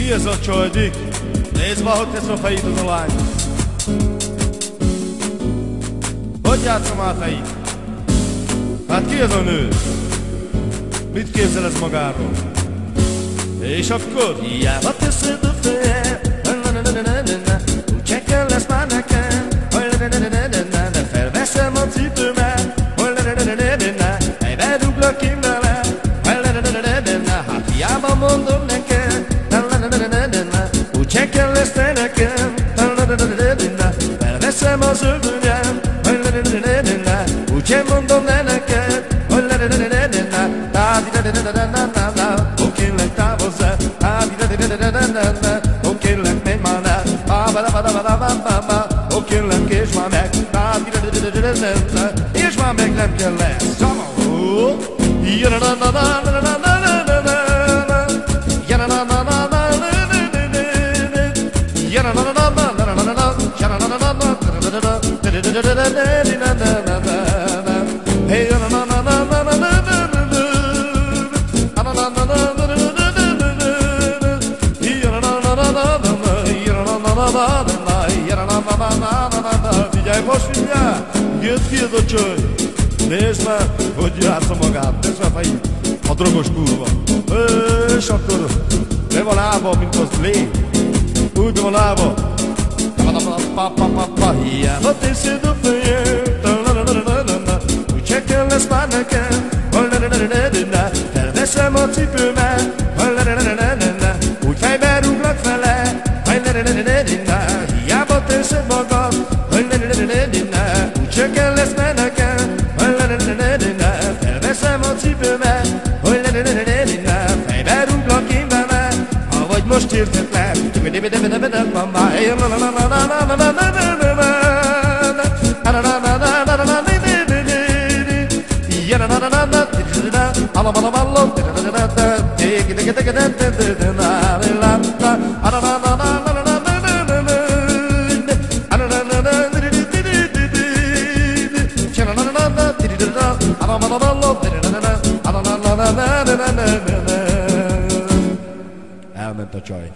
Ki ez a csaj, Dick? Nézd már, hogy tesz a fejét az a lány. Hogy játszom át fejét? Hát ki ez a nő? Mit képzel ez magáról? És akkor? Hiába teszed a fejed, úgyse kell lesz már nekem, de felveszem a cipőmet, helybe duglak én vele, hát hiába mondom neked, úgyse kell lesz te nekem, felveszem az öltönyem, úgyse mondom ne neked, ó kérlek távozzál, ó kérlek menj már el, ó kérlek és már meg, és már meg nem kell lesz. Figyelj, most figyelj! Jött ki ez a csaj! Nézd már, hogy játsza magát, tesz a fejét, a drogos kurva. És akkor be van állva, mint az lény. Úgy be van állva. Hiába teszed a fejed, úgyse kell lesz már nekem, felveszem a cipőmet, úgy fejbe rúglak vele, hiába teszed magad, úgyse kell lesz már nekem, felveszem a cipőmet, fejbe rúglak én vele, ha vagy most értetlen. Elment a csaj.